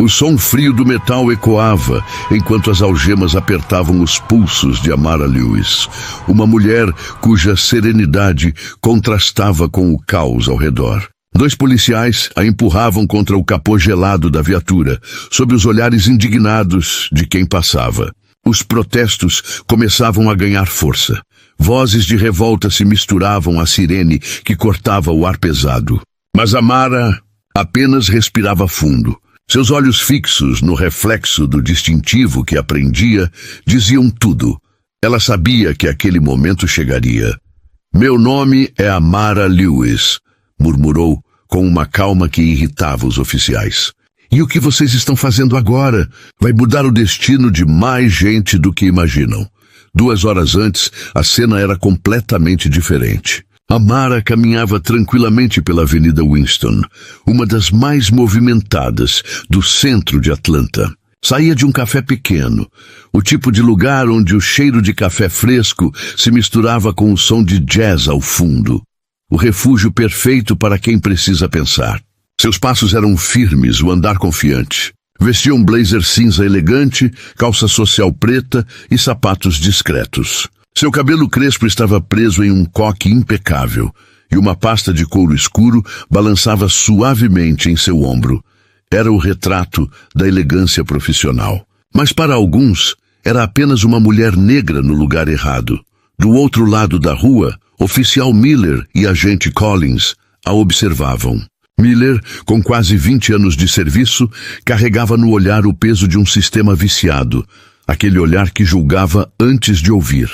O som frio do metal ecoava, enquanto as algemas apertavam os pulsos de Amara Lewis, uma mulher cuja serenidade contrastava com o caos ao redor. 2 policiais a empurravam contra o capô gelado da viatura, sob os olhares indignados de quem passava. Os protestos começavam a ganhar força. Vozes de revolta se misturavam à sirene que cortava o ar pesado. Mas Amara apenas respirava fundo. Seus olhos fixos no reflexo do distintivo que aprendia diziam tudo. Ela sabia que aquele momento chegaria. "Meu nome é Amara Lewis", murmurou com uma calma que irritava os oficiais. "E o que vocês estão fazendo agora vai mudar o destino de mais gente do que imaginam." 2 horas antes, a cena era completamente diferente. Amara caminhava tranquilamente pela Avenida Winston, uma das mais movimentadas do centro de Atlanta. Saía de um café pequeno, o tipo de lugar onde o cheiro de café fresco se misturava com o som de jazz ao fundo. O refúgio perfeito para quem precisa pensar. Seus passos eram firmes, o andar confiante. Vestia um blazer cinza elegante, calça social preta e sapatos discretos. Seu cabelo crespo estava preso em um coque impecável, e uma pasta de couro escuro balançava suavemente em seu ombro. Era o retrato da elegância profissional. Mas para alguns, era apenas uma mulher negra no lugar errado. Do outro lado da rua, oficial Miller e agente Collins a observavam. Miller, com quase 20 anos de serviço, carregava no olhar o peso de um sistema viciado, aquele olhar que julgava antes de ouvir.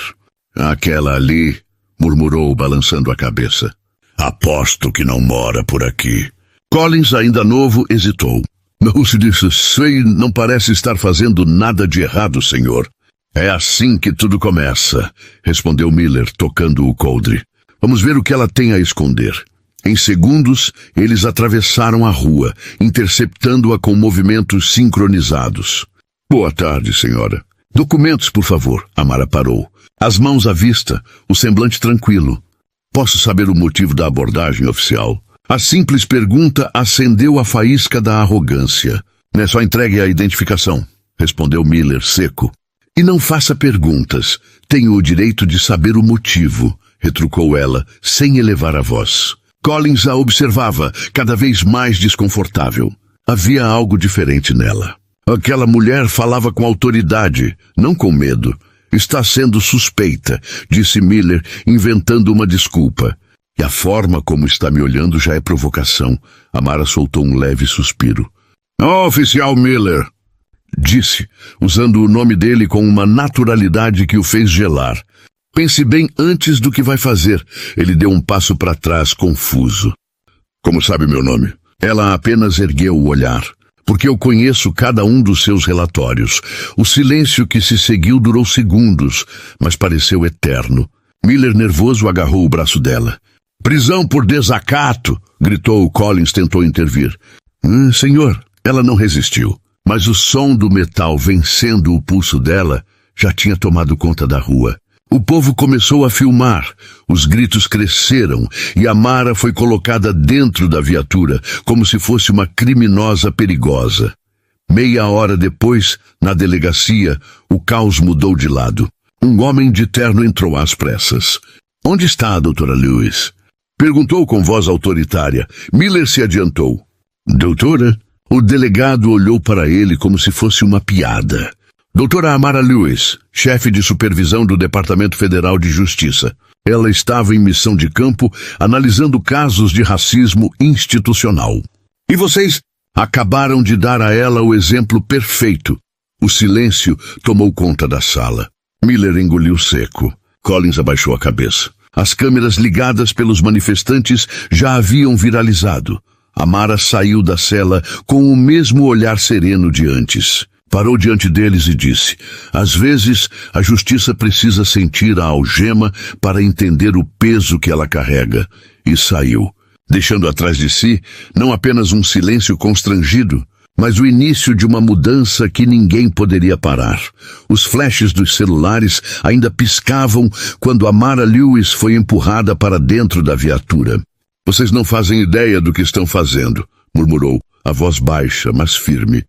"Aquela ali", murmurou, balançando a cabeça. "Aposto que não mora por aqui." Collins, ainda novo, hesitou. "Não se disse, sei, não parece estar fazendo nada de errado, senhor." "É assim que tudo começa", respondeu Miller, tocando o coldre. "Vamos ver o que ela tem a esconder." Em segundos, eles atravessaram a rua, interceptando-a com movimentos sincronizados. "Boa tarde, senhora." "Documentos, por favor." Amara parou. As mãos à vista, o semblante tranquilo. "Posso saber o motivo da abordagem, oficial?" A simples pergunta acendeu a faísca da arrogância. "Só entregue a identificação", respondeu Miller, seco. "E não faça perguntas. Tenho o direito de saber o motivo", retrucou ela, sem elevar a voz. Collins a observava, cada vez mais desconfortável. Havia algo diferente nela. Aquela mulher falava com autoridade, não com medo. "Está sendo suspeita", disse Miller, inventando uma desculpa. "E a forma como está me olhando já é provocação." Amara soltou um leve suspiro. "Oficial Miller", disse, usando o nome dele com uma naturalidade que o fez gelar. "Pense bem antes do que vai fazer." Ele deu um passo para trás, confuso. "Como sabe meu nome?" Ela apenas ergueu o olhar. "Porque eu conheço cada um dos seus relatórios." O silêncio que se seguiu durou segundos, mas pareceu eterno. Miller, nervoso, agarrou o braço dela. "Prisão por desacato!" gritou. Collins tentou intervir. Senhor." Ela não resistiu, mas o som do metal vencendo o pulso dela já tinha tomado conta da rua. O povo começou a filmar, os gritos cresceram e Amara foi colocada dentro da viatura, como se fosse uma criminosa perigosa. Meia hora depois, na delegacia, o caos mudou de lado. Um homem de terno entrou às pressas. "Onde está a doutora Lewis?" perguntou com voz autoritária. Miller se adiantou. "Doutora?" O delegado olhou para ele como se fosse uma piada. "Doutora Amara Lewis, chefe de supervisão do Departamento Federal de Justiça." Ela estava em missão de campo, analisando casos de racismo institucional. "E vocês acabaram de dar a ela o exemplo perfeito." O silêncio tomou conta da sala. Miller engoliu seco. Collins abaixou a cabeça. As câmeras ligadas pelos manifestantes já haviam viralizado. Amara saiu da cela com o mesmo olhar sereno de antes. Parou diante deles e disse: "Às vezes, a justiça precisa sentir a algema para entender o peso que ela carrega." E saiu, deixando atrás de si não apenas um silêncio constrangido, mas o início de uma mudança que ninguém poderia parar. Os flashes dos celulares ainda piscavam quando Amara Lewis foi empurrada para dentro da viatura. "Vocês não fazem ideia do que estão fazendo", murmurou, a voz baixa, mas firme.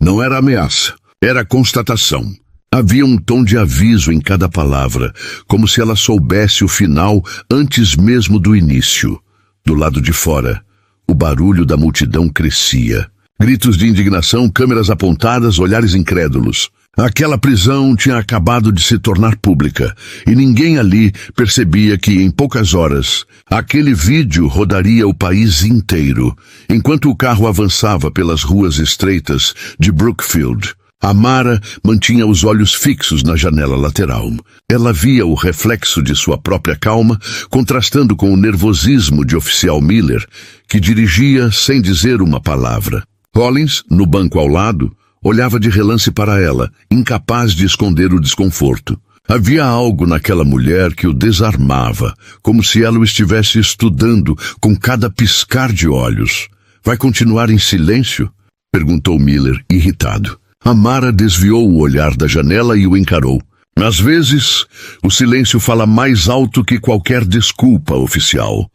Não era ameaça, era constatação. Havia um tom de aviso em cada palavra, como se ela soubesse o final antes mesmo do início. Do lado de fora, o barulho da multidão crescia. Gritos de indignação, câmeras apontadas, olhares incrédulos. Aquela prisão tinha acabado de se tornar pública, e ninguém ali percebia que, em poucas horas, aquele vídeo rodaria o país inteiro, enquanto o carro avançava pelas ruas estreitas de Brookfield. Amara mantinha os olhos fixos na janela lateral. Ela via o reflexo de sua própria calma, contrastando com o nervosismo de oficial Miller, que dirigia sem dizer uma palavra. Collins, no banco ao lado, olhava de relance para ela, incapaz de esconder o desconforto. Havia algo naquela mulher que o desarmava, como se ela o estivesse estudando com cada piscar de olhos. "Vai continuar em silêncio?" perguntou Miller, irritado. Amara desviou o olhar da janela e o encarou. "Às vezes, o silêncio fala mais alto que qualquer desculpa, oficial."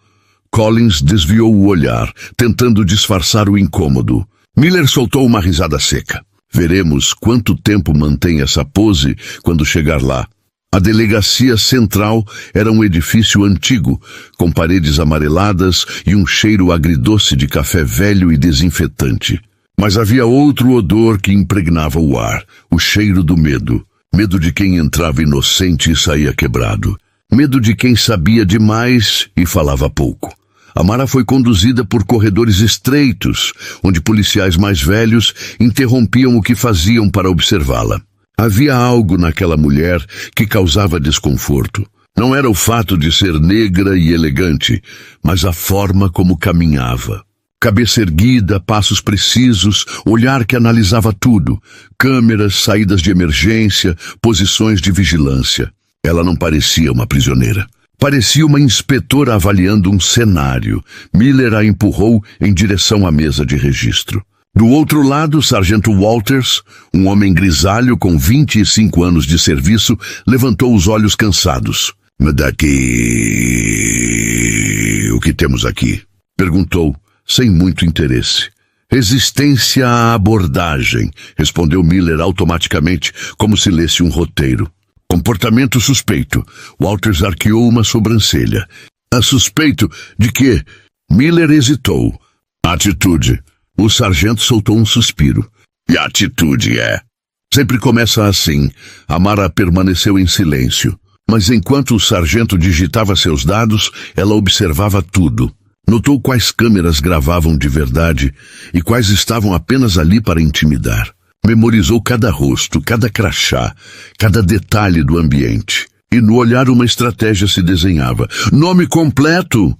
Collins desviou o olhar, tentando disfarçar o incômodo. Miller soltou uma risada seca. "Veremos quanto tempo mantém essa pose quando chegar lá." A delegacia central era um edifício antigo, com paredes amareladas e um cheiro agridoce de café velho e desinfetante. Mas havia outro odor que impregnava o ar, o cheiro do medo. Medo de quem entrava inocente e saía quebrado. Medo de quem sabia demais e falava pouco. Amara foi conduzida por corredores estreitos, onde policiais mais velhos interrompiam o que faziam para observá-la. Havia algo naquela mulher que causava desconforto. Não era o fato de ser negra e elegante, mas a forma como caminhava. Cabeça erguida, passos precisos, olhar que analisava tudo. Câmeras, saídas de emergência, posições de vigilância. Ela não parecia uma prisioneira. Parecia uma inspetora avaliando um cenário. Miller a empurrou em direção à mesa de registro. Do outro lado, o sargento Walters, um homem grisalho com 25 anos de serviço, levantou os olhos cansados. "Daqui... o que temos aqui?" perguntou, sem muito interesse. "Resistência à abordagem", respondeu Miller automaticamente, como se lesse um roteiro. "Comportamento suspeito." Walters arqueou uma sobrancelha. "A suspeito de quê?" Miller hesitou. "Atitude." O sargento soltou um suspiro. "E atitude é?" "Sempre começa assim." Amara permaneceu em silêncio. Mas enquanto o sargento digitava seus dados, ela observava tudo. Notou quais câmeras gravavam de verdade e quais estavam apenas ali para intimidar. Memorizou cada rosto, cada crachá, cada detalhe do ambiente. E no olhar uma estratégia se desenhava. "Nome completo?"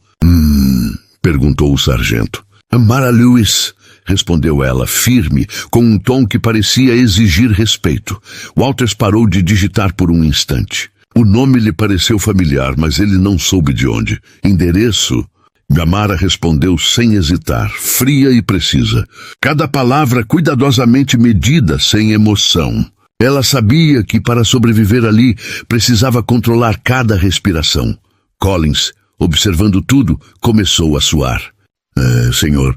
Perguntou o sargento. "Amara Lewis", respondeu ela, firme, com um tom que parecia exigir respeito. Walters parou de digitar por um instante. O nome lhe pareceu familiar, mas ele não soube de onde. "Endereço?" Amara respondeu sem hesitar, fria e precisa. Cada palavra cuidadosamente medida, sem emoção. Ela sabia que para sobreviver ali precisava controlar cada respiração. Collins, observando tudo, começou a suar. Senhor",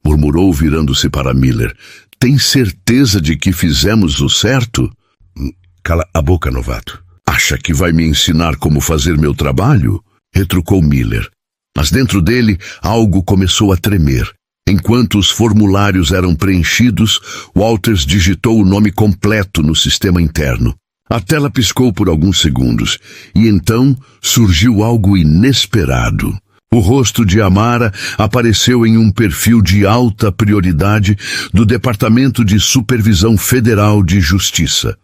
murmurou virando-se para Miller. "Tem certeza de que fizemos o certo?" "Cala a boca, novato." "Acha que vai me ensinar como fazer meu trabalho?" retrucou Miller. Mas dentro dele, algo começou a tremer. Enquanto os formulários eram preenchidos, Walters digitou o nome completo no sistema interno. A tela piscou por alguns segundos, e então surgiu algo inesperado. O rosto de Amara apareceu em um perfil de alta prioridade do Departamento de Supervisão Federal de Justiça.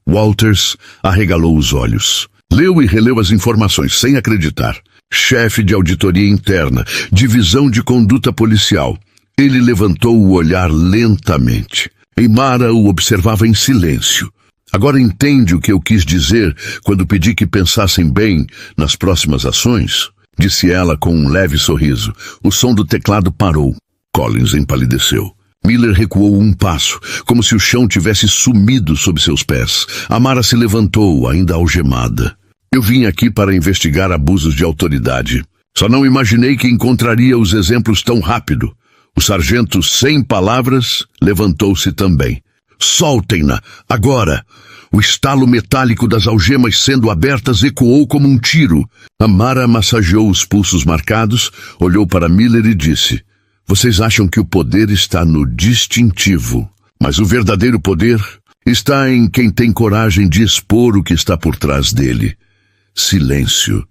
Walters arregalou os olhos. Leu e releu as informações sem acreditar. Chefe de auditoria interna, divisão de conduta policial. Ele levantou o olhar lentamente. Amara o observava em silêncio. "Agora entende o que eu quis dizer quando pedi que pensassem bem nas próximas ações?" disse ela com um leve sorriso. O som do teclado parou. Collins empalideceu. Miller recuou um passo, como se o chão tivesse sumido sob seus pés. Amara se levantou, ainda algemada. "Eu vim aqui para investigar abusos de autoridade. Só não imaginei que encontraria os exemplos tão rápido." O sargento, sem palavras, levantou-se também. Soltem-na, agora! O estalo metálico das algemas sendo abertas ecoou como um tiro. Amara massageou os pulsos marcados, olhou para Miller e disse: vocês acham que o poder está no distintivo, mas o verdadeiro poder está em quem tem coragem de expor o que está por trás dele. Silêncio.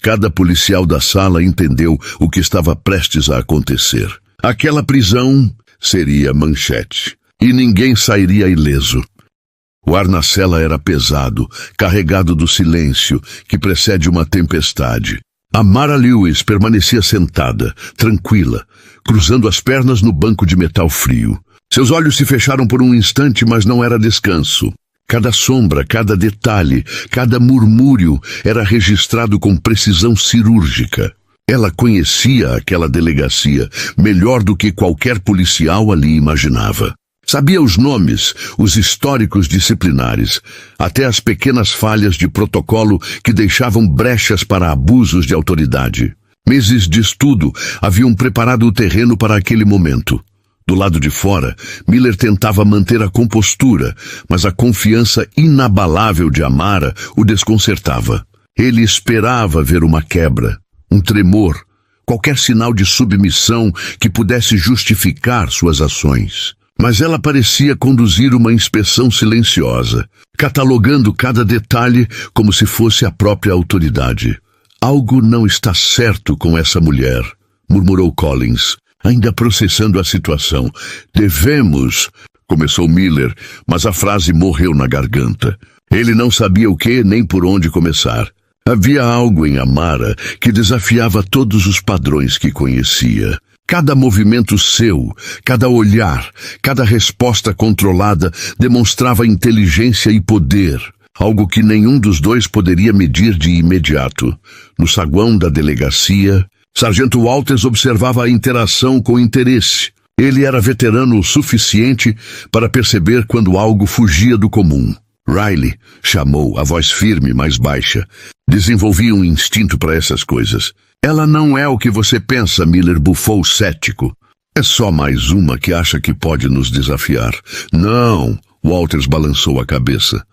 Cada policial da sala entendeu o que estava prestes a acontecer. Aquela prisão seria manchete, e ninguém sairia ileso. O ar na cela era pesado, carregado do silêncio que precede uma tempestade. Amara Lewis permanecia sentada, tranquila, cruzando as pernas no banco de metal frio. Seus olhos se fecharam por um instante, mas não era descanso. Cada sombra, cada detalhe, cada murmúrio era registrado com precisão cirúrgica. Ela conhecia aquela delegacia melhor do que qualquer policial ali imaginava. Sabia os nomes, os históricos disciplinares, até as pequenas falhas de protocolo que deixavam brechas para abusos de autoridade. Meses de estudo haviam preparado o terreno para aquele momento. Do lado de fora, Miller tentava manter a compostura, mas a confiança inabalável de Amara o desconcertava. Ele esperava ver uma quebra, um tremor, qualquer sinal de submissão que pudesse justificar suas ações. Mas ela parecia conduzir uma inspeção silenciosa, catalogando cada detalhe como se fosse a própria autoridade. Algo não está certo com essa mulher, murmurou Collins, ainda processando a situação. Devemos... começou Miller, mas a frase morreu na garganta. Ele não sabia o que nem por onde começar. Havia algo em Amara que desafiava todos os padrões que conhecia. Cada movimento seu, cada olhar, cada resposta controlada demonstrava inteligência e poder, algo que nenhum dos dois poderia medir de imediato. No saguão da delegacia, Sargento Walters observava a interação com interesse. Ele era veterano o suficiente para perceber quando algo fugia do comum. Riley, chamou, a voz firme, mais baixa. Desenvolvia um instinto para essas coisas. Ela não é o que você pensa, Miller bufou cético. É só mais uma que acha que pode nos desafiar. Não, Walters balançou a cabeça.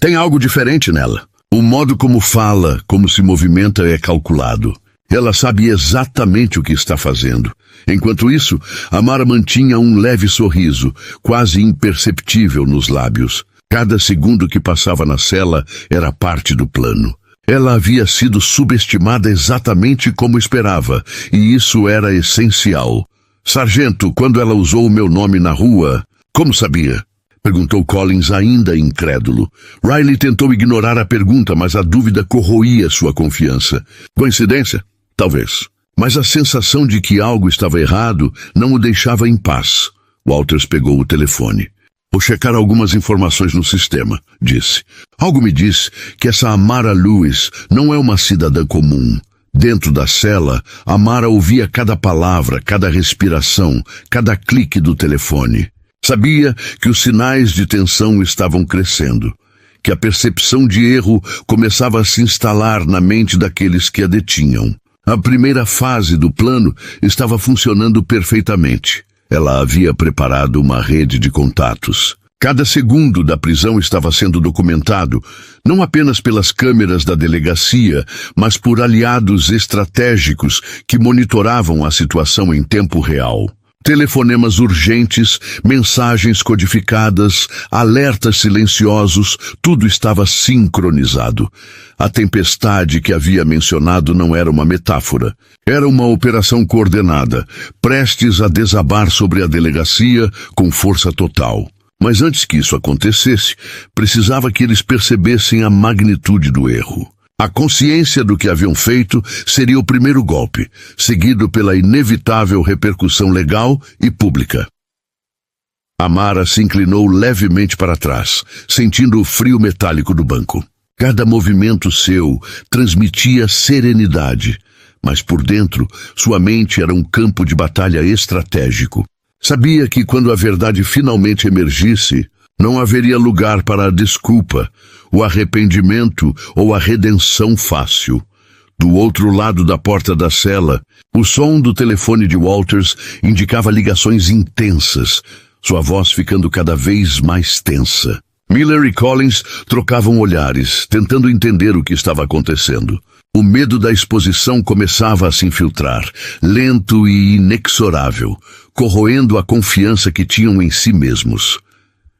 Tem algo diferente nela. O modo como fala, como se movimenta é calculado. Ela sabe exatamente o que está fazendo. Enquanto isso, Amara mantinha um leve sorriso, quase imperceptível nos lábios. Cada segundo que passava na cela era parte do plano. Ela havia sido subestimada exatamente como esperava, e isso era essencial. Sargento, quando ela usou o meu nome na rua, como sabia? Perguntou Collins, ainda incrédulo. Riley tentou ignorar a pergunta, mas a dúvida corroía sua confiança. Coincidência? Talvez. Mas a sensação de que algo estava errado não o deixava em paz. Walters pegou o telefone. Vou checar algumas informações no sistema, disse. Algo me diz que essa Amara Lewis não é uma cidadã comum. Dentro da cela, Amara ouvia cada palavra, cada respiração, cada clique do telefone. Sabia que os sinais de tensão estavam crescendo, que a percepção de erro começava a se instalar na mente daqueles que a detinham. A primeira fase do plano estava funcionando perfeitamente. Ela havia preparado uma rede de contatos. Cada segundo da prisão estava sendo documentado, não apenas pelas câmeras da delegacia, mas por aliados estratégicos que monitoravam a situação em tempo real. Telefonemas urgentes, mensagens codificadas, alertas silenciosos, tudo estava sincronizado. A tempestade que havia mencionado não era uma metáfora. Era uma operação coordenada, prestes a desabar sobre a delegacia com força total. Mas antes que isso acontecesse, precisava que eles percebessem a magnitude do erro. A consciência do que haviam feito seria o primeiro golpe, seguido pela inevitável repercussão legal e pública. Amara se inclinou levemente para trás, sentindo o frio metálico do banco. Cada movimento seu transmitia serenidade, mas por dentro, sua mente era um campo de batalha estratégico. Sabia que quando a verdade finalmente emergisse, não haveria lugar para a desculpa, o arrependimento ou a redenção fácil. Do outro lado da porta da cela, o som do telefone de Walters indicava ligações intensas, sua voz ficando cada vez mais tensa. Miller e Collins trocavam olhares, tentando entender o que estava acontecendo. O medo da exposição começava a se infiltrar, lento e inexorável, corroendo a confiança que tinham em si mesmos.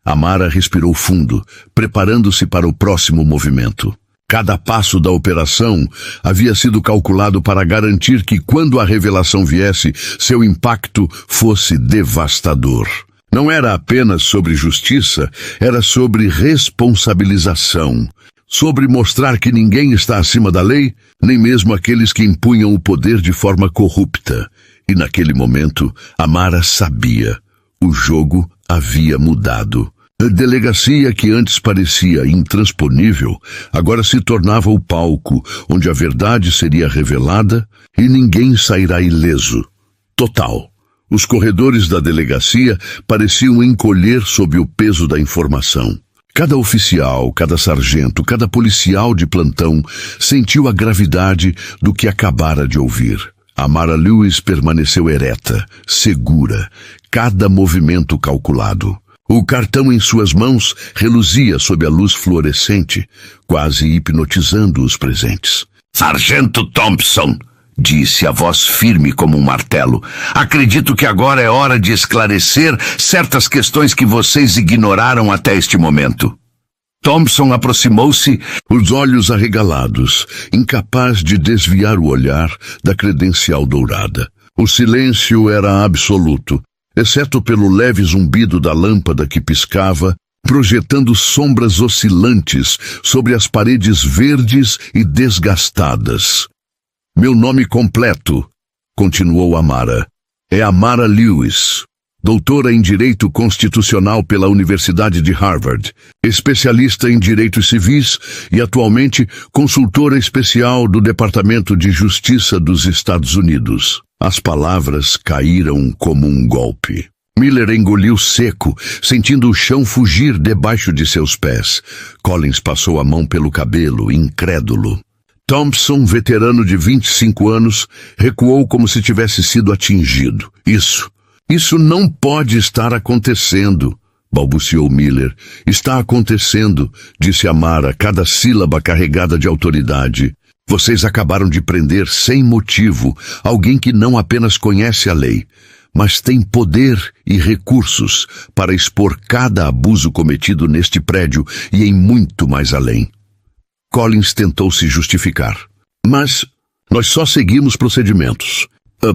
Amara respirou fundo, preparando-se para o próximo movimento. Cada passo da operação havia sido calculado para garantir que, quando a revelação viesse, seu impacto fosse devastador. Não era apenas sobre justiça, era sobre responsabilização. Sobre mostrar que ninguém está acima da lei, nem mesmo aqueles que impunham o poder de forma corrupta. E naquele momento, Amara sabia. O jogo havia mudado. A delegacia que antes parecia intransponível, agora se tornava o palco onde a verdade seria revelada e ninguém sairá ileso. Total. Os corredores da delegacia pareciam encolher sob o peso da informação. Cada oficial, cada sargento, cada policial de plantão sentiu a gravidade do que acabara de ouvir. Amara Lewis permaneceu ereta, segura, cada movimento calculado. O cartão em suas mãos reluzia sob a luz fluorescente, quase hipnotizando os presentes. Sargento Thompson, disse a voz firme como um martelo. Acredito que agora é hora de esclarecer certas questões que vocês ignoraram até este momento. Thompson aproximou-se, os olhos arregalados, incapaz de desviar o olhar da credencial dourada. O silêncio era absoluto, exceto pelo leve zumbido da lâmpada que piscava, projetando sombras oscilantes sobre as paredes verdes e desgastadas. Meu nome completo, continuou Amara, é Amara Lewis, doutora em Direito Constitucional pela Universidade de Harvard, especialista em Direitos Civis e atualmente consultora especial do Departamento de Justiça dos Estados Unidos. As palavras caíram como um golpe. Miller engoliu seco, sentindo o chão fugir debaixo de seus pés. Collins passou a mão pelo cabelo, incrédulo. Thompson, veterano de 25 anos, recuou como se tivesse sido atingido. Isso não pode estar acontecendo, balbuciou Miller. Está acontecendo, disse Amara, cada sílaba carregada de autoridade. Vocês acabaram de prender sem motivo alguém que não apenas conhece a lei, mas tem poder e recursos para expor cada abuso cometido neste prédio e em muito mais além. Collins tentou se justificar. Mas nós só seguimos procedimentos.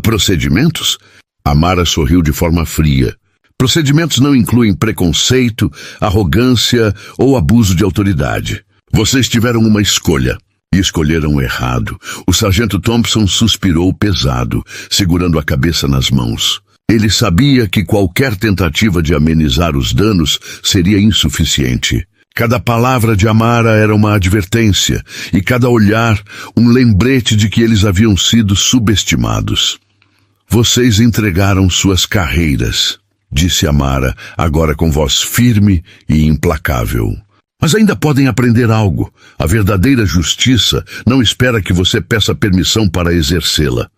Procedimentos? Amara sorriu de forma fria. Procedimentos não incluem preconceito, arrogância ou abuso de autoridade. Vocês tiveram uma escolha. E escolheram errado. O sargento Thompson suspirou pesado, segurando a cabeça nas mãos. Ele sabia que qualquer tentativa de amenizar os danos seria insuficiente. Cada palavra de Amara era uma advertência, e cada olhar um lembrete de que eles haviam sido subestimados. Vocês entregaram suas carreiras, disse Amara, agora com voz firme e implacável. Mas ainda podem aprender algo. A verdadeira justiça não espera que você peça permissão para exercê-la.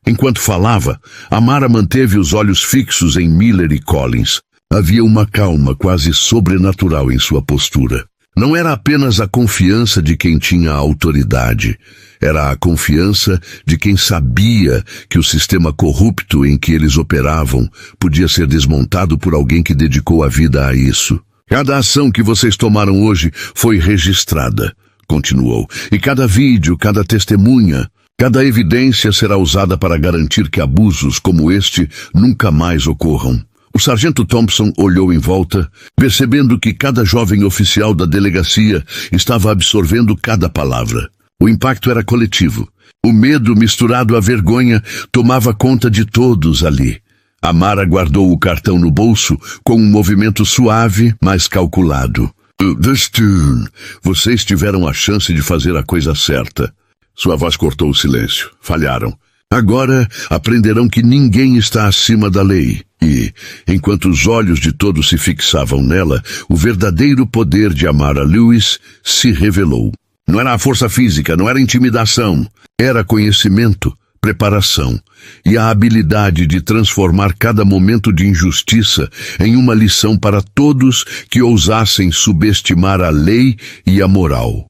Enquanto falava, Amara manteve os olhos fixos em Miller e Collins. Havia uma calma quase sobrenatural em sua postura. Não era apenas a confiança de quem tinha autoridade. Era a confiança de quem sabia que o sistema corrupto em que eles operavam podia ser desmontado por alguém que dedicou a vida a isso. Cada ação que vocês tomaram hoje foi registrada, continuou, e cada vídeo, cada testemunha, cada evidência será usada para garantir que abusos como este nunca mais ocorram. O sargento Thompson olhou em volta, percebendo que cada jovem oficial da delegacia estava absorvendo cada palavra. O impacto era coletivo. O medo misturado à vergonha tomava conta de todos ali. Amara guardou o cartão no bolso com um movimento suave, mas calculado. Dustin, vocês tiveram a chance de fazer a coisa certa. Sua voz cortou o silêncio. Falharam. Agora aprenderão que ninguém está acima da lei. E, enquanto os olhos de todos se fixavam nela, o verdadeiro poder de Amara Lewis se revelou. Não era a força física, não era intimidação. Era conhecimento, preparação e a habilidade de transformar cada momento de injustiça em uma lição para todos que ousassem subestimar a lei e a moral.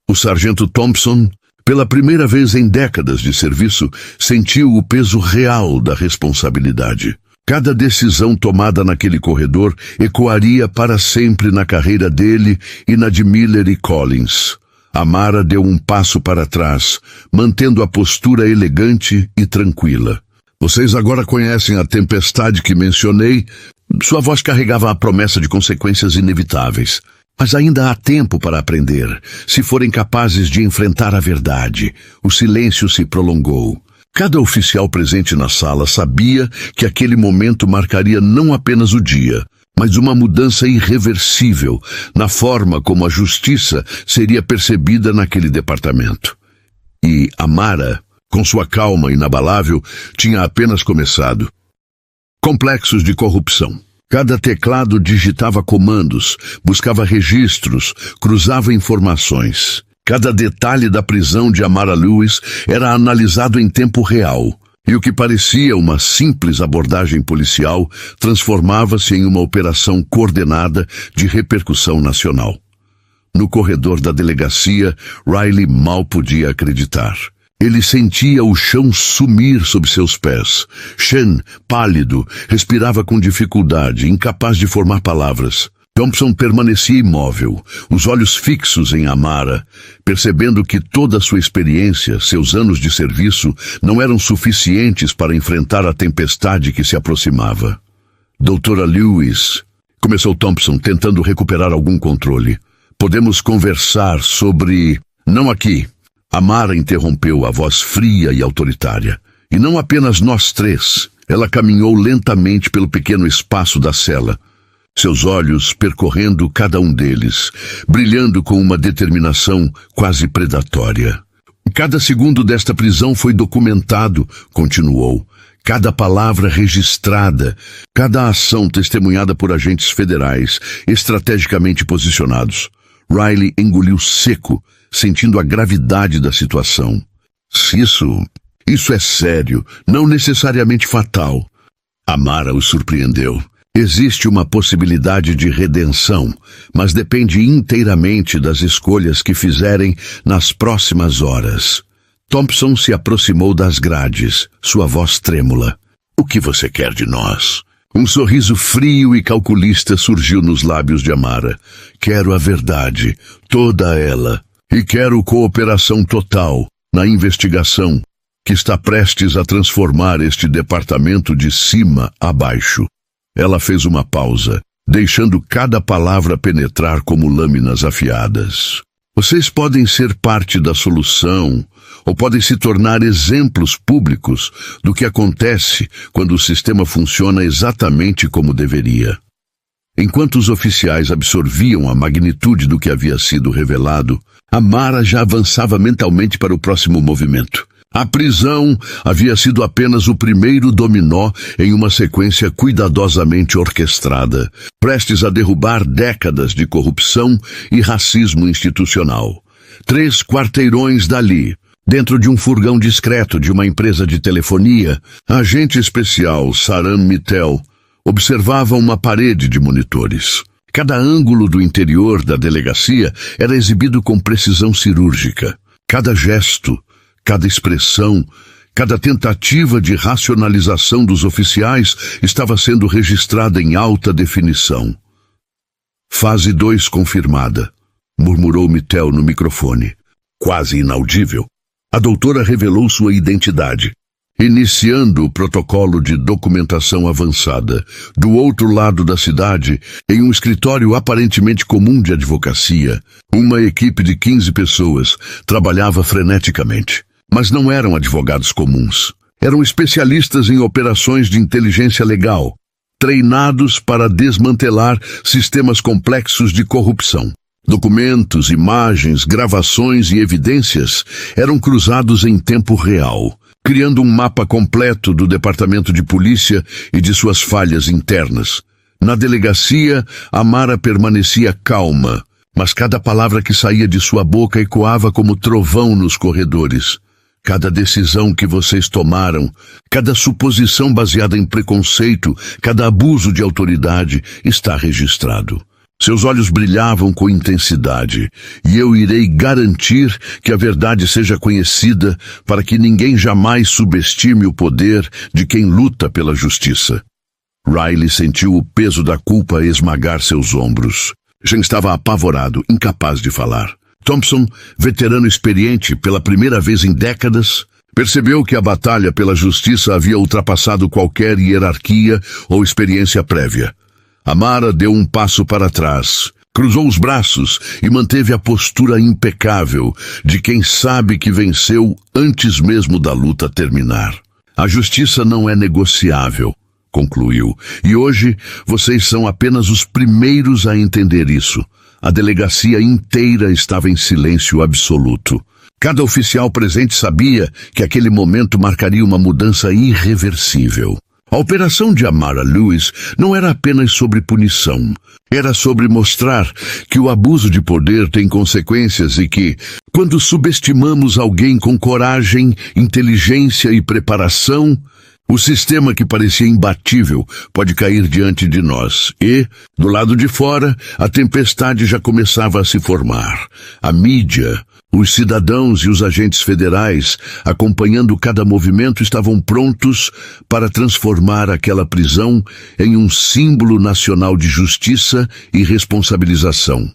O sargento Thompson, pela primeira vez em décadas de serviço, sentiu o peso real da responsabilidade. Cada decisão tomada naquele corredor ecoaria para sempre na carreira dele e na de Miller e Collins. Amara deu um passo para trás, mantendo a postura elegante e tranquila. Vocês agora conhecem a tempestade que mencionei? Sua voz carregava a promessa de consequências inevitáveis. Mas ainda há tempo para aprender, se forem capazes de enfrentar a verdade. O silêncio se prolongou. Cada oficial presente na sala sabia que aquele momento marcaria não apenas o dia, mas uma mudança irreversível na forma como a justiça seria percebida naquele departamento. E Amara, com sua calma inabalável, tinha apenas começado. Complexos de corrupção. Cada teclado digitava comandos, buscava registros, cruzava informações. Cada detalhe da prisão de Amara Lewis era analisado em tempo real, e o que parecia uma simples abordagem policial transformava-se em uma operação coordenada de repercussão nacional. No corredor da delegacia, Riley mal podia acreditar. Ele sentia o chão sumir sob seus pés. Shen, pálido, respirava com dificuldade, incapaz de formar palavras. Thompson permanecia imóvel, os olhos fixos em Amara, percebendo que toda a sua experiência, seus anos de serviço, não eram suficientes para enfrentar a tempestade que se aproximava. Doutora Lewis, começou Thompson, tentando recuperar algum controle. Podemos conversar sobre... Não aqui. Amara interrompeu a voz fria e autoritária. E não apenas nós três. Ela caminhou lentamente pelo pequeno espaço da cela, seus olhos percorrendo cada um deles, brilhando com uma determinação quase predatória. Cada segundo desta prisão foi documentado, continuou. Cada palavra registrada, cada ação testemunhada por agentes federais, estrategicamente posicionados. Riley engoliu seco, sentindo a gravidade da situação. Isso é sério, não necessariamente fatal. Amara o surpreendeu. Existe uma possibilidade de redenção, mas depende inteiramente das escolhas que fizerem nas próximas horas. Thompson se aproximou das grades, sua voz trêmula. O que você quer de nós? Um sorriso frio e calculista surgiu nos lábios de Amara. Quero a verdade, toda ela. E quero cooperação total na investigação que está prestes a transformar este departamento de cima a baixo. Ela fez uma pausa, deixando cada palavra penetrar como lâminas afiadas. Vocês podem ser parte da solução, ou podem se tornar exemplos públicos do que acontece quando o sistema funciona exatamente como deveria. Enquanto os oficiais absorviam a magnitude do que havia sido revelado, Amara já avançava mentalmente para o próximo movimento. A prisão havia sido apenas o primeiro dominó em uma sequência cuidadosamente orquestrada, prestes a derrubar décadas de corrupção e racismo institucional. 3 quarteirões dali, dentro de um furgão discreto de uma empresa de telefonia, a agente especial Saram Mittel observava uma parede de monitores. Cada ângulo do interior da delegacia era exibido com precisão cirúrgica. Cada gesto, cada expressão, cada tentativa de racionalização dos oficiais estava sendo registrada em alta definição. Fase 2 confirmada, murmurou Mittel no microfone. Quase inaudível. A doutora revelou sua identidade, iniciando o protocolo de documentação avançada. Do outro lado da cidade, em um escritório aparentemente comum de advocacia, uma equipe de 15 pessoas trabalhava freneticamente. Mas não eram advogados comuns. Eram especialistas em operações de inteligência legal, treinados para desmantelar sistemas complexos de corrupção. Documentos, imagens, gravações e evidências eram cruzados em tempo real, criando um mapa completo do departamento de polícia e de suas falhas internas. Na delegacia, Amara permanecia calma, mas cada palavra que saía de sua boca ecoava como trovão nos corredores. Cada decisão que vocês tomaram, cada suposição baseada em preconceito, cada abuso de autoridade está registrado. Seus olhos brilhavam com intensidade, e eu irei garantir que a verdade seja conhecida para que ninguém jamais subestime o poder de quem luta pela justiça. Riley sentiu o peso da culpa esmagar seus ombros. Shen estava apavorado, incapaz de falar. Thompson, veterano experiente pela primeira vez em décadas, percebeu que a batalha pela justiça havia ultrapassado qualquer hierarquia ou experiência prévia. Amara deu um passo para trás, cruzou os braços e manteve a postura impecável de quem sabe que venceu antes mesmo da luta terminar. A justiça não é negociável, concluiu, e hoje vocês são apenas os primeiros a entender isso. A delegacia inteira estava em silêncio absoluto. Cada oficial presente sabia que aquele momento marcaria uma mudança irreversível. A operação de Amara Lewis não era apenas sobre punição. Era sobre mostrar que o abuso de poder tem consequências e que, quando subestimamos alguém com coragem, inteligência e preparação, o sistema que parecia imbatível pode cair diante de nós. E, do lado de fora, a tempestade já começava a se formar. A mídia, os cidadãos e os agentes federais, acompanhando cada movimento, estavam prontos para transformar aquela prisão em um símbolo nacional de justiça e responsabilização.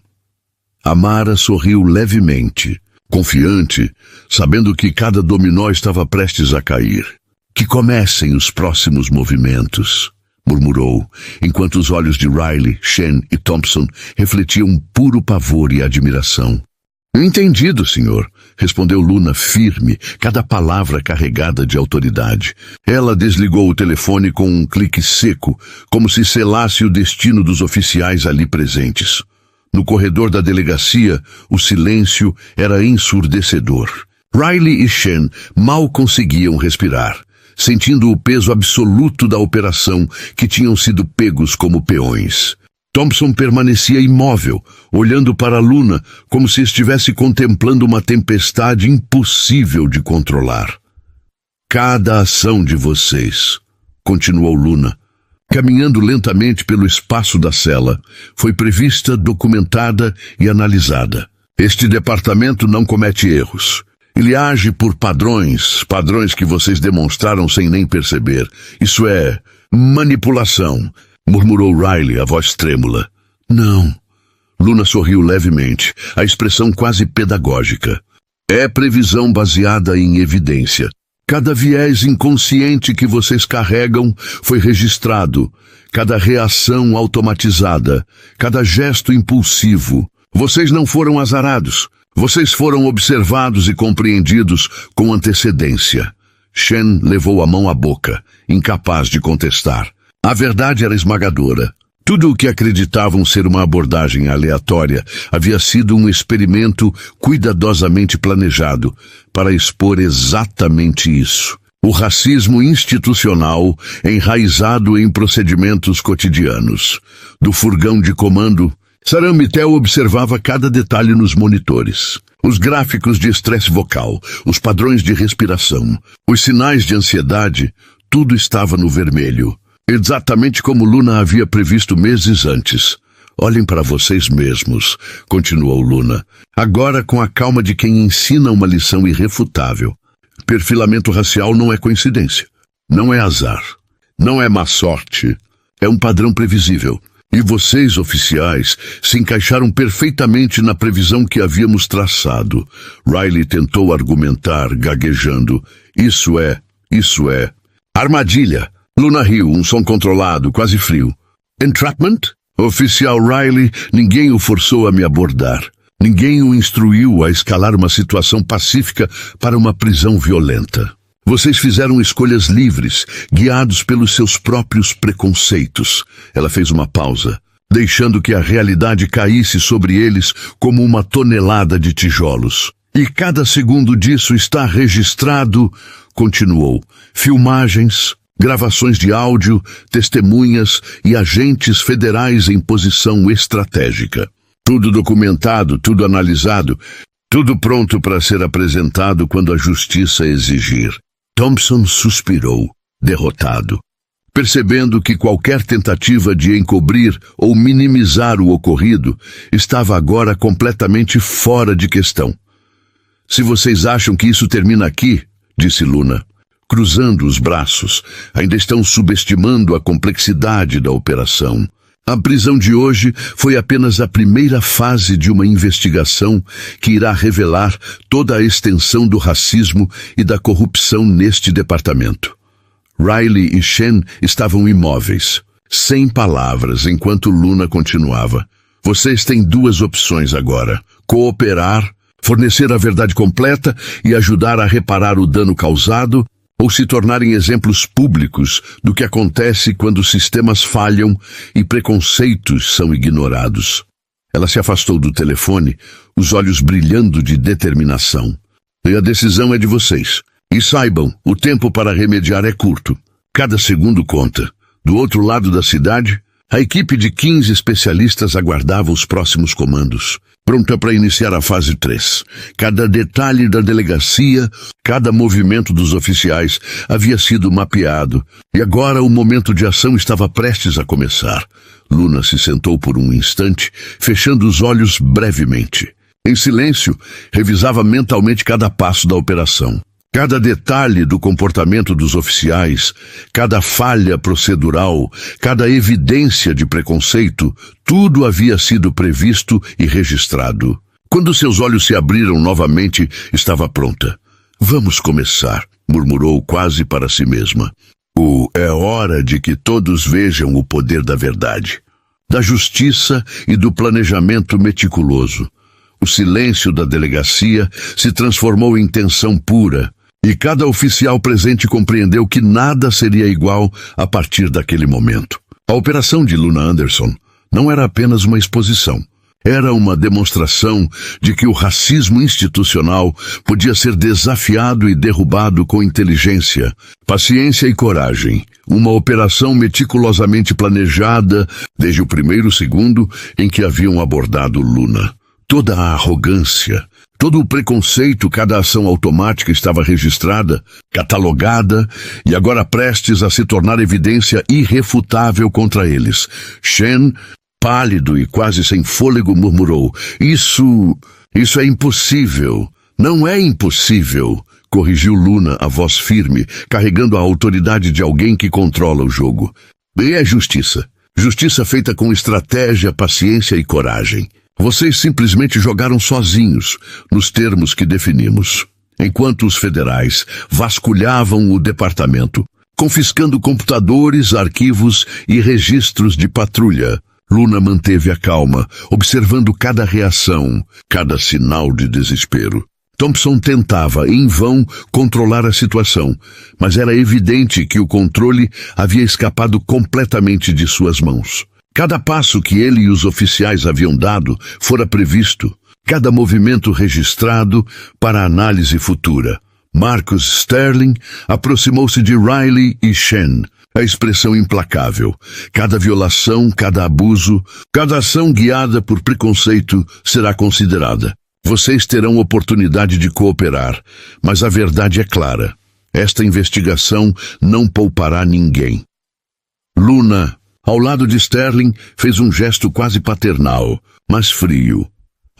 Amara sorriu levemente, confiante, sabendo que cada dominó estava prestes a cair. Que comecem os próximos movimentos, murmurou, enquanto os olhos de Riley, Shen e Thompson refletiam puro pavor e admiração. Entendido, senhor, respondeu Luna firme, cada palavra carregada de autoridade. Ela desligou o telefone com um clique seco, como se selasse o destino dos oficiais ali presentes. No corredor da delegacia, o silêncio era ensurdecedor. Riley e Shen mal conseguiam respirar, sentindo o peso absoluto da operação que tinham sido pegos como peões. Thompson permanecia imóvel, olhando para Luna como se estivesse contemplando uma tempestade impossível de controlar. Cada ação de vocês, continuou Luna, caminhando lentamente pelo espaço da cela, foi prevista, documentada e analisada. Este departamento não comete erros. Ele age por padrões que vocês demonstraram sem nem perceber. Isso é manipulação, murmurou Riley, a voz trêmula. Não. Luna sorriu levemente, a expressão quase pedagógica. É previsão baseada em evidência. Cada viés inconsciente que vocês carregam foi registrado, cada reação automatizada, cada gesto impulsivo. Vocês não foram azarados. Vocês foram observados e compreendidos com antecedência. Shen levou a mão à boca, incapaz de contestar. A verdade era esmagadora. Tudo o que acreditavam ser uma abordagem aleatória havia sido um experimento cuidadosamente planejado para expor exatamente isso. O racismo institucional enraizado em procedimentos cotidianos. Do furgão de comando, Saram Mitel observava cada detalhe nos monitores. Os gráficos de estresse vocal, os padrões de respiração, os sinais de ansiedade, tudo estava no vermelho. Exatamente como Luna havia previsto meses antes. Olhem para vocês mesmos, continuou Luna, agora com a calma de quem ensina uma lição irrefutável. Perfilamento racial não é coincidência, não é azar, não é má sorte, é um padrão previsível. E vocês, oficiais, se encaixaram perfeitamente na previsão que havíamos traçado. Riley tentou argumentar, gaguejando. Isso é. Armadilha. Luna riu, um som controlado, quase frio. Entrapment? Oficial Riley, ninguém o forçou a me abordar. Ninguém o instruiu a escalar uma situação pacífica para uma prisão violenta. Vocês fizeram escolhas livres, guiados pelos seus próprios preconceitos. Ela fez uma pausa, deixando que a realidade caísse sobre eles como uma tonelada de tijolos. E cada segundo disso está registrado, continuou. Filmagens, gravações de áudio, testemunhas e agentes federais em posição estratégica. Tudo documentado, tudo analisado. Tudo pronto para ser apresentado quando a justiça exigir. Thompson suspirou, derrotado, percebendo que qualquer tentativa de encobrir ou minimizar o ocorrido estava agora completamente fora de questão. Se vocês acham que isso termina aqui, disse Luna, cruzando os braços, ainda estão subestimando a complexidade da operação. A prisão de hoje foi apenas a primeira fase de uma investigação que irá revelar toda a extensão do racismo e da corrupção neste departamento. Riley e Shen estavam imóveis, sem palavras, enquanto Luna continuava. Vocês têm duas opções agora: cooperar, fornecer a verdade completa e ajudar a reparar o dano causado, ou se tornarem exemplos públicos do que acontece quando sistemas falham e preconceitos são ignorados. Ela se afastou do telefone, os olhos brilhando de determinação. E a decisão é de vocês. E saibam, o tempo para remediar é curto. Cada segundo conta. Do outro lado da cidade, a equipe de 15 especialistas aguardava os próximos comandos, pronta para iniciar a fase 3. Cada detalhe da delegacia, cada movimento dos oficiais havia sido mapeado, e agora o momento de ação estava prestes a começar. Luna se sentou por um instante, fechando os olhos brevemente. Em silêncio, revisava mentalmente cada passo da operação. Cada detalhe do comportamento dos oficiais, cada falha procedural, cada evidência de preconceito, tudo havia sido previsto e registrado. Quando seus olhos se abriram novamente, estava pronta. Vamos começar, murmurou quase para si mesma. É hora de que todos vejam o poder da verdade, da justiça e do planejamento meticuloso. O silêncio da delegacia se transformou em tensão pura, e cada oficial presente compreendeu que nada seria igual a partir daquele momento. A operação de Luna Anderson não era apenas uma exposição. Era uma demonstração de que o racismo institucional podia ser desafiado e derrubado com inteligência, paciência e coragem. Uma operação meticulosamente planejada desde o primeiro segundo em que haviam abordado Luna. Toda a arrogância, todo o preconceito, cada ação automática estava registrada, catalogada e agora prestes a se tornar evidência irrefutável contra eles. Shen, pálido e quase sem fôlego, murmurou: Isso é impossível. Não é impossível, corrigiu Luna, a voz firme, carregando a autoridade de alguém que controla o jogo. E é justiça. Justiça feita com estratégia, paciência e coragem. Vocês simplesmente jogaram sozinhos, nos termos que definimos, enquanto os federais vasculhavam o departamento, confiscando computadores, arquivos e registros de patrulha. Luna manteve a calma, observando cada reação, cada sinal de desespero. Thompson tentava, em vão, controlar a situação, mas era evidente que o controle havia escapado completamente de suas mãos. Cada passo que ele e os oficiais haviam dado fora previsto, cada movimento registrado para análise futura. Marcus Sterling aproximou-se de Riley e Shen, a expressão implacável. Cada violação, cada abuso, cada ação guiada por preconceito será considerada. Vocês terão oportunidade de cooperar, mas a verdade é clara. Esta investigação não poupará ninguém. Luna, ao lado de Sterling, fez um gesto quase paternal, mas frio.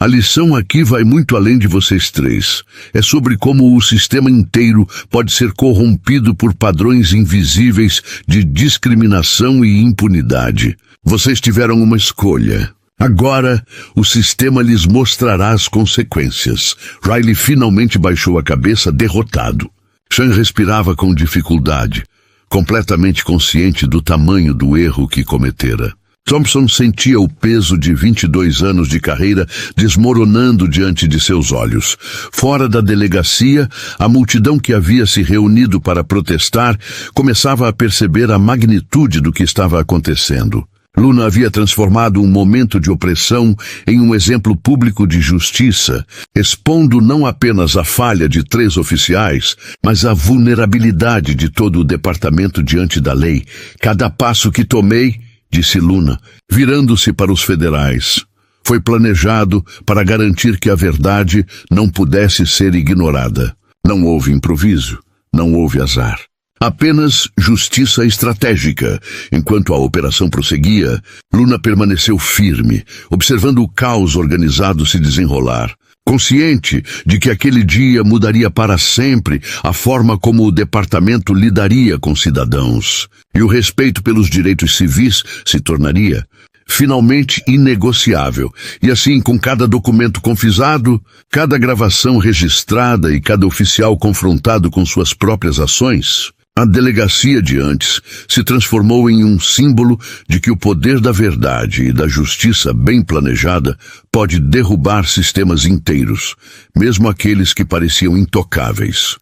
A lição aqui vai muito além de vocês três. É sobre como o sistema inteiro pode ser corrompido por padrões invisíveis de discriminação e impunidade. Vocês tiveram uma escolha. Agora, o sistema lhes mostrará as consequências. Riley finalmente baixou a cabeça, derrotado. Shen respirava com dificuldade, completamente consciente do tamanho do erro que cometera. Thompson sentia o peso de 22 anos de carreira desmoronando diante de seus olhos. Fora da delegacia, a multidão que havia se reunido para protestar começava a perceber a magnitude do que estava acontecendo. Luna havia transformado um momento de opressão em um exemplo público de justiça, expondo não apenas a falha de 3 oficiais, mas a vulnerabilidade de todo o departamento diante da lei. Cada passo que tomei, disse Luna, virando-se para os federais, foi planejado para garantir que a verdade não pudesse ser ignorada. Não houve improviso, não houve azar. Apenas justiça estratégica. Enquanto a operação prosseguia, Luna permaneceu firme, observando o caos organizado se desenrolar. Consciente de que aquele dia mudaria para sempre a forma como o departamento lidaria com cidadãos, e o respeito pelos direitos civis se tornaria finalmente inegociável. E assim, com cada documento confiscado, cada gravação registrada e cada oficial confrontado com suas próprias ações, a delegacia de antes se transformou em um símbolo de que o poder da verdade e da justiça bem planejada pode derrubar sistemas inteiros, mesmo aqueles que pareciam intocáveis.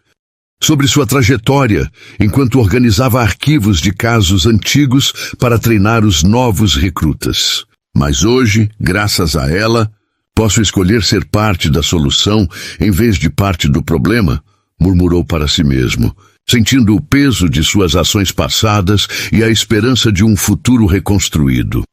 Sobre sua trajetória, enquanto organizava arquivos de casos antigos para treinar os novos recrutas. Mas hoje, graças a ela, posso escolher ser parte da solução em vez de parte do problema, murmurou para si mesmo, sentindo o peso de suas ações passadas e a esperança de um futuro reconstruído.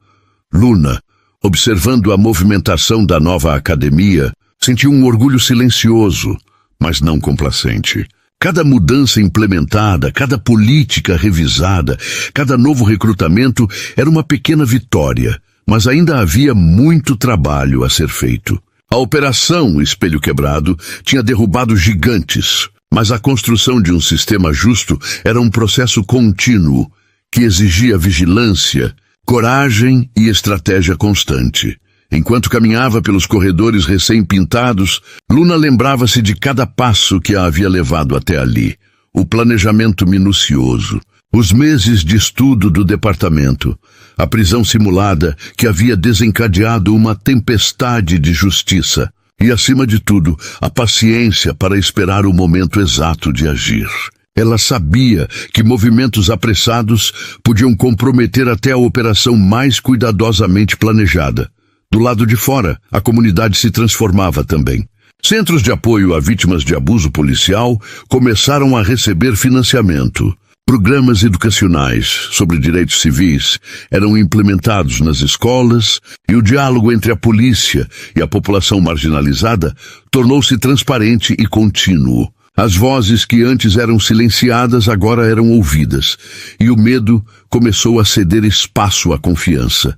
Luna, observando a movimentação da nova academia, sentiu um orgulho silencioso, mas não complacente. Cada mudança implementada, cada política revisada, cada novo recrutamento era uma pequena vitória, mas ainda havia muito trabalho a ser feito. A Operação Espelho Quebrado tinha derrubado gigantes, mas a construção de um sistema justo era um processo contínuo que exigia vigilância, coragem e estratégia constante. Enquanto caminhava pelos corredores recém-pintados, Luna lembrava-se de cada passo que a havia levado até ali. O planejamento minucioso, os meses de estudo do departamento, a prisão simulada que havia desencadeado uma tempestade de justiça e, acima de tudo, a paciência para esperar o momento exato de agir. Ela sabia que movimentos apressados podiam comprometer até a operação mais cuidadosamente planejada. Do lado de fora, a comunidade se transformava também. Centros de apoio a vítimas de abuso policial começaram a receber financiamento. Programas educacionais sobre direitos civis eram implementados nas escolas e o diálogo entre a polícia e a população marginalizada tornou-se transparente e contínuo. As vozes que antes eram silenciadas agora eram ouvidas, e o medo começou a ceder espaço à confiança,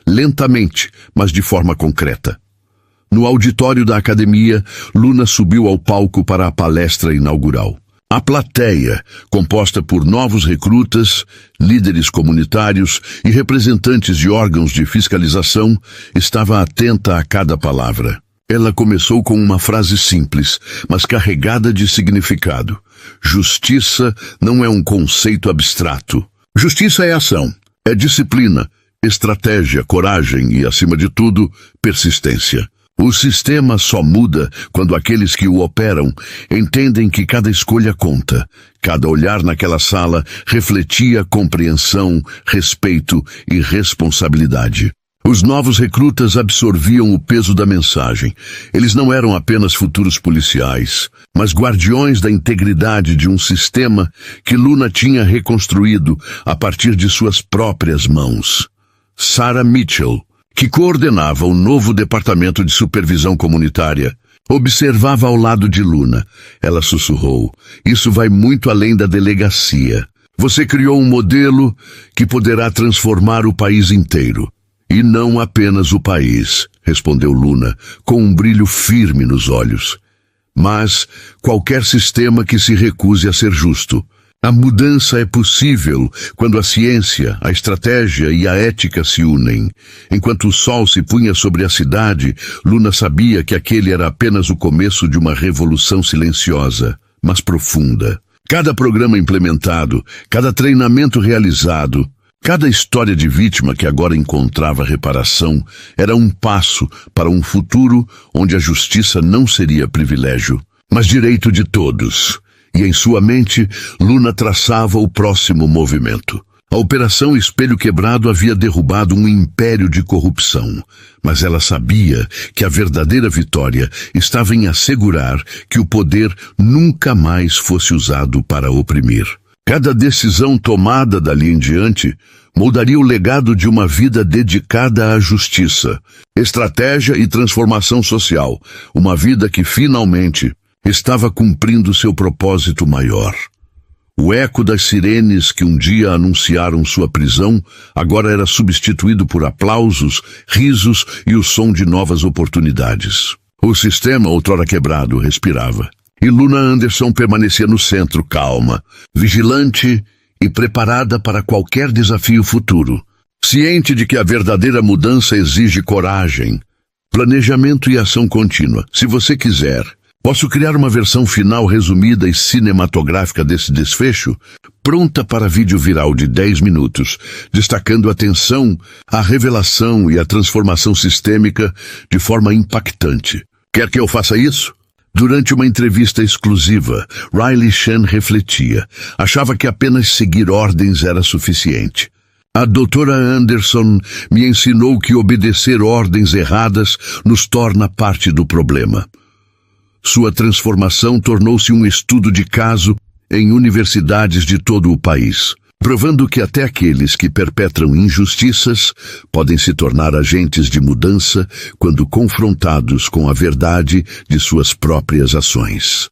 lentamente, mas de forma concreta. No auditório da academia, Luna subiu ao palco para a palestra inaugural. A plateia, composta por novos recrutas, líderes comunitários e representantes de órgãos de fiscalização, estava atenta a cada palavra. Ela começou com uma frase simples, mas carregada de significado. Justiça não é um conceito abstrato. Justiça é ação, é disciplina, estratégia, coragem e, acima de tudo, persistência. O sistema só muda quando aqueles que o operam entendem que cada escolha conta. Cada olhar naquela sala refletia compreensão, respeito e responsabilidade. Os novos recrutas absorviam o peso da mensagem. Eles não eram apenas futuros policiais, mas guardiões da integridade de um sistema que Luna tinha reconstruído a partir de suas próprias mãos. Sarah Mitchell, que coordenava o novo departamento de supervisão comunitária, observava ao lado de Luna. Ela sussurrou: "Isso vai muito além da delegacia. Você criou um modelo que poderá transformar o país inteiro." "E não apenas o país", respondeu Luna, com um brilho firme nos olhos. "Mas qualquer sistema que se recuse a ser justo. A mudança é possível quando a ciência, a estratégia e a ética se unem." Enquanto o sol se punha sobre a cidade, Luna sabia que aquele era apenas o começo de uma revolução silenciosa, mas profunda. Cada programa implementado, cada treinamento realizado, cada história de vítima que agora encontrava reparação era um passo para um futuro onde a justiça não seria privilégio, mas direito de todos. E em sua mente, Luna traçava o próximo movimento. A Operação Espelho Quebrado havia derrubado um império de corrupção, mas ela sabia que a verdadeira vitória estava em assegurar que o poder nunca mais fosse usado para oprimir. Cada decisão tomada dali em diante moldaria o legado de uma vida dedicada à justiça, estratégia e transformação social, uma vida que finalmente estava cumprindo seu propósito maior. O eco das sirenes que um dia anunciaram sua prisão agora era substituído por aplausos, risos e o som de novas oportunidades. O sistema, outrora quebrado, respirava. E Luna Anderson permanecia no centro, calma, vigilante e preparada para qualquer desafio futuro, ciente de que a verdadeira mudança exige coragem, planejamento e ação contínua. Se você quiser, posso criar uma versão final resumida e cinematográfica desse desfecho, pronta para vídeo viral de 10 minutos, destacando a tensão, a revelação e a transformação sistêmica de forma impactante. Quer que eu faça isso? Durante uma entrevista exclusiva, Riley Shen refletia. Achava que apenas seguir ordens era suficiente. A doutora Anderson me ensinou que obedecer ordens erradas nos torna parte do problema. Sua transformação tornou-se um estudo de caso em universidades de todo o país, provando que até aqueles que perpetram injustiças podem se tornar agentes de mudança quando confrontados com a verdade de suas próprias ações.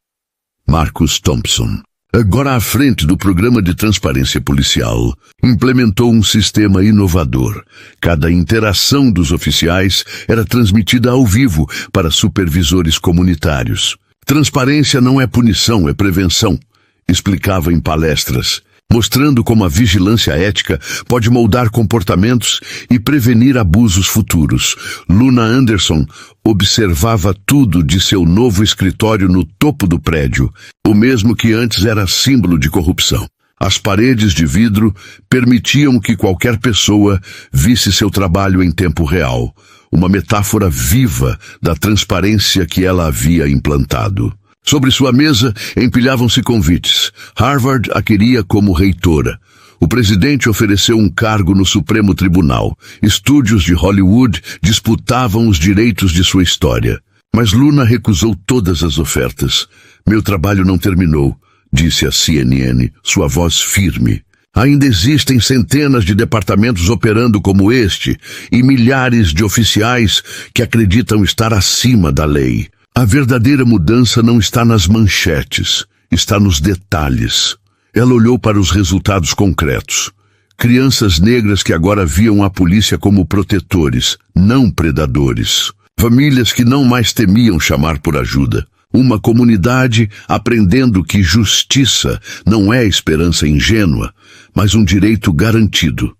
Marcus Thompson, agora à frente do Programa de Transparência Policial, implementou um sistema inovador. Cada interação dos oficiais era transmitida ao vivo para supervisores comunitários. Transparência não é punição, é prevenção, explicava em palestras, mostrando como a vigilância ética pode moldar comportamentos e prevenir abusos futuros. Luna Anderson observava tudo de seu novo escritório no topo do prédio, o mesmo que antes era símbolo de corrupção. As paredes de vidro permitiam que qualquer pessoa visse seu trabalho em tempo real, uma metáfora viva da transparência que ela havia implantado. Sobre sua mesa empilhavam-se convites. Harvard a queria como reitora. O presidente ofereceu um cargo no Supremo Tribunal. Estúdios de Hollywood disputavam os direitos de sua história. Mas Luna recusou todas as ofertas. Meu trabalho não terminou, disse a CNN, sua voz firme. Ainda existem centenas de departamentos operando como este e milhares de oficiais que acreditam estar acima da lei. A verdadeira mudança não está nas manchetes, está nos detalhes. Ela olhou para os resultados concretos. Crianças negras que agora viam a polícia como protetores, não predadores. Famílias que não mais temiam chamar por ajuda. Uma comunidade aprendendo que justiça não é esperança ingênua, mas um direito garantido.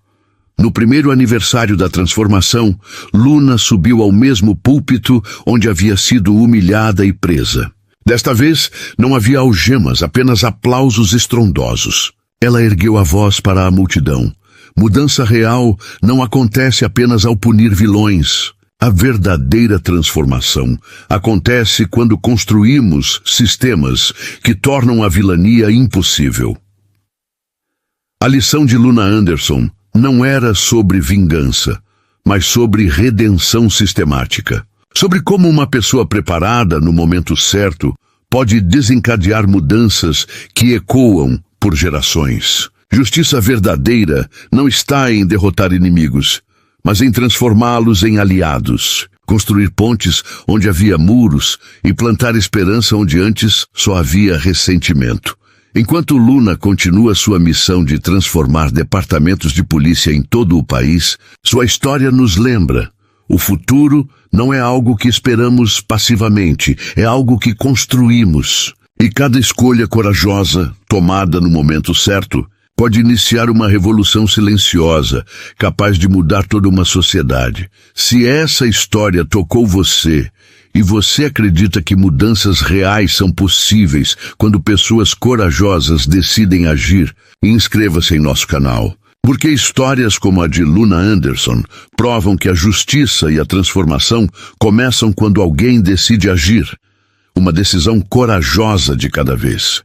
No primeiro aniversário da transformação, Luna subiu ao mesmo púlpito onde havia sido humilhada e presa. Desta vez, não havia algemas, apenas aplausos estrondosos. Ela ergueu a voz para a multidão. Mudança real não acontece apenas ao punir vilões. A verdadeira transformação acontece quando construímos sistemas que tornam a vilania impossível. A lição de Luna Anderson não era sobre vingança, mas sobre redenção sistemática. Sobre como uma pessoa preparada no momento certo pode desencadear mudanças que ecoam por gerações. Justiça verdadeira não está em derrotar inimigos, mas em transformá-los em aliados, construir pontes onde havia muros e plantar esperança onde antes só havia ressentimento. Enquanto Luna continua sua missão de transformar departamentos de polícia em todo o país, sua história nos lembra: o futuro não é algo que esperamos passivamente, é algo que construímos. E cada escolha corajosa, tomada no momento certo, pode iniciar uma revolução silenciosa, capaz de mudar toda uma sociedade. Se essa história tocou você, e você acredita que mudanças reais são possíveis quando pessoas corajosas decidem agir, inscreva-se em nosso canal. Porque histórias como a de Luna Anderson provam que a justiça e a transformação começam quando alguém decide agir. Uma decisão corajosa de cada vez.